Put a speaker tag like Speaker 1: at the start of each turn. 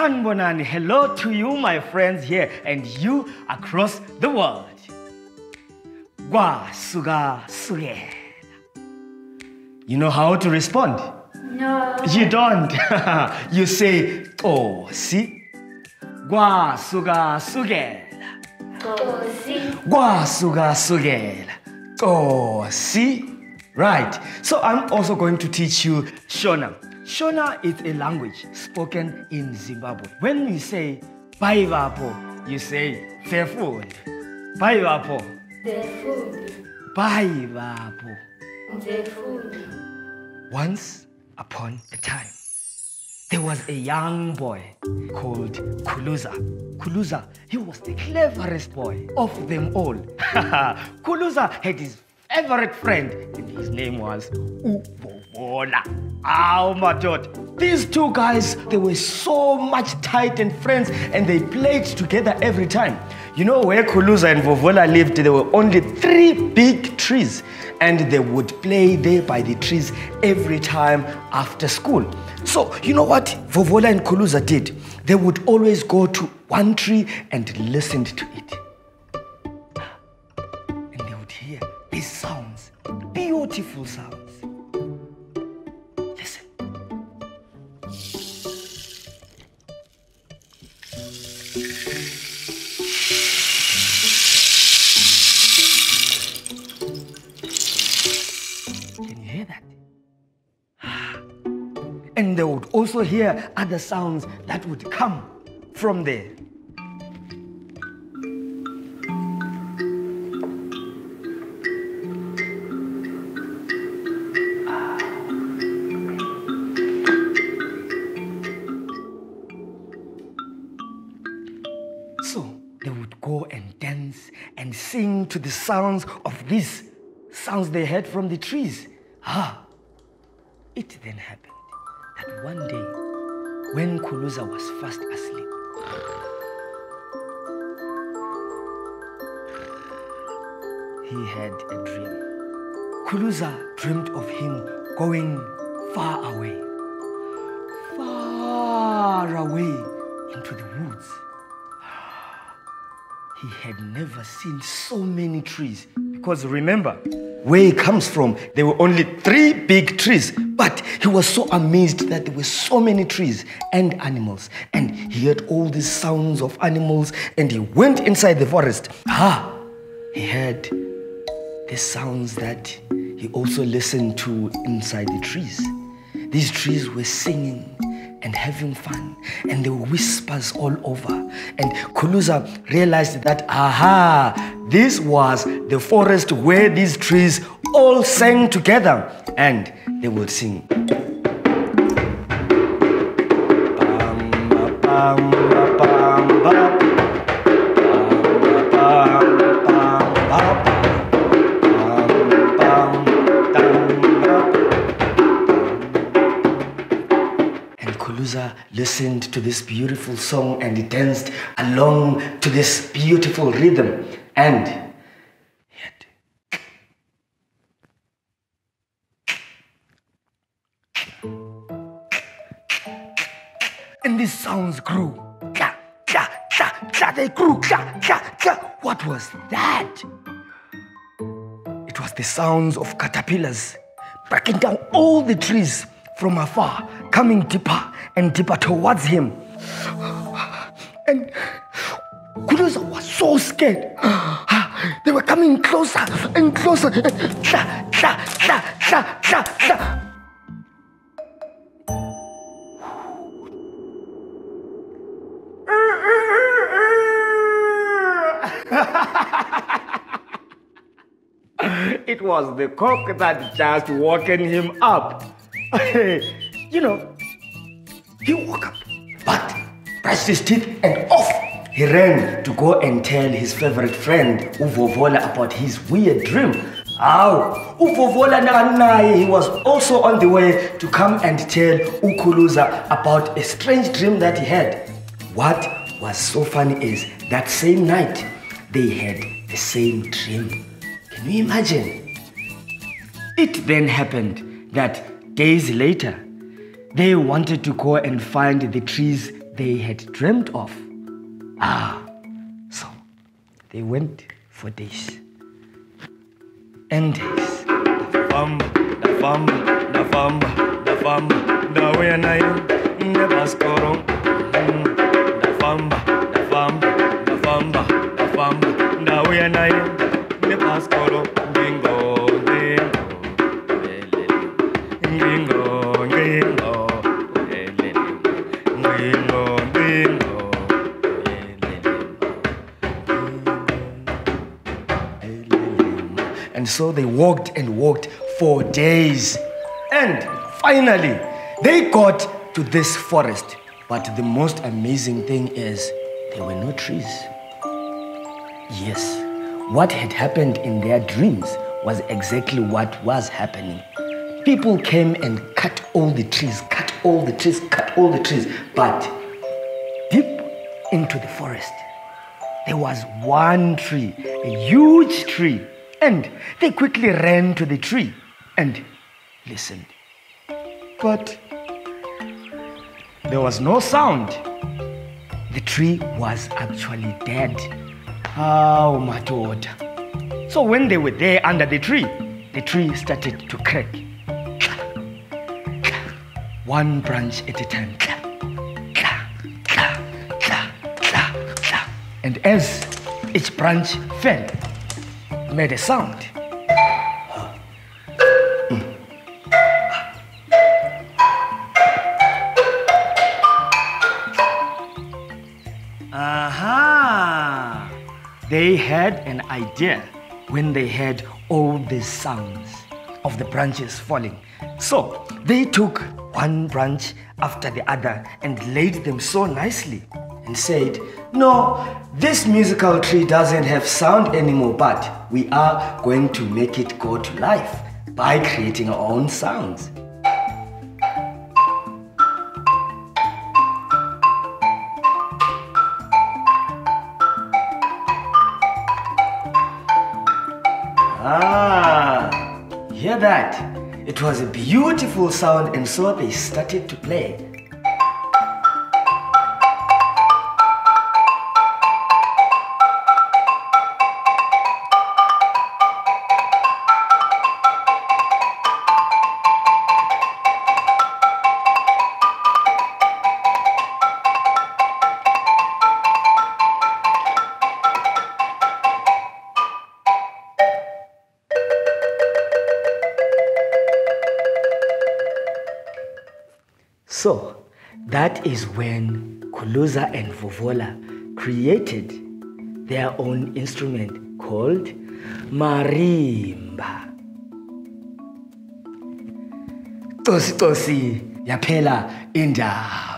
Speaker 1: Sanbonani, hello to you, my friends here, and you across the world. Gwasuka sukela. You know how to respond?
Speaker 2: No.
Speaker 1: You don't. You say, Nkosi. Gwasuka sukela.
Speaker 2: Nkosi.
Speaker 1: Gwasuka sukela. Nkosi. Right. So I'm also going to teach you Shona. Shona is a language spoken in Zimbabwe. When you say Baivapo, you say Fefund. Baivapo.
Speaker 2: Nzefundi.
Speaker 1: Baivapo.
Speaker 2: Nzefundi.
Speaker 1: Once upon a time, there was a young boy called Khuluza. Khuluza, he was the cleverest boy of them all. Khuluza had his favorite friend, and his name was Uvovola. Oh my God. These two guys, they were so much tight and friends, and they played together every time. You know where Khuluza and Vovola lived, there were only 3 big trees, and they would play there by the trees every time after school. So, you know what Vovola and Khuluza did? They would always go to one tree and listen to it. And they would hear these sounds, beautiful sounds. Listen. Can you hear that? And they would also hear other sounds that would come from there. So they would go and dance and sing to the sounds of these sounds they heard from the trees. It then happened that one day, when Khuluza was fast asleep, he had a dream. Khuluza dreamed of him going far away into the woods. He had never seen so many trees, because remember, where he comes from, there were only 3 big trees, but he was so amazed that there were so many trees and animals, and he heard all these sounds of animals, and he went inside the forest. He heard the sounds that he also listened to inside the trees. These trees were singing and having fun, and there were whispers all over. And Khuluza realized that, this was the forest where these trees all sang together, and they would sing. Khuluza listened to this beautiful song and he danced along to this beautiful rhythm, and he had and these sounds grew. They grew. What was that? It was the sounds of caterpillars breaking down all the trees from afar, coming deeper and deeper towards him. And Khuluza was so scared. They were coming closer and closer. It was the cock that just woken him up. You know, he woke up, but brushed his teeth and off he ran to go and tell his favorite friend Uvovola about his weird dream. Uvovola naye, he was also on the way to come and tell Khuluza about a strange dream that he had. What was so funny is that same night they had the same dream. Can you imagine? It then happened that days later, they wanted to go and find the trees they had dreamt of. So they went for days and days. And so they walked and walked for days. And finally, they got to this forest. But the most amazing thing is there were no trees. Yes, what had happened in their dreams was exactly what was happening. People came and cut all the trees, cut all the trees, cut all the trees. But deep into the forest, there was one tree, a huge tree. And they quickly ran to the tree and listened. But there was no sound. The tree was actually dead. Oh, my daughter. So when they were there under the tree started to crack. One branch at a time. And as each branch fell, made a sound. Aha! They had an idea when they heard all the sounds of the branches falling. So they took one branch after the other and laid them so nicely and said, "No, this musical tree doesn't have sound anymore, but we are going to make it go to life by creating our own sounds." Hear that? It was a beautiful sound, and so they started to play. So that is when Khuluza and Vovola created their own instrument called marimba. Tosi tosi yaphela indaba.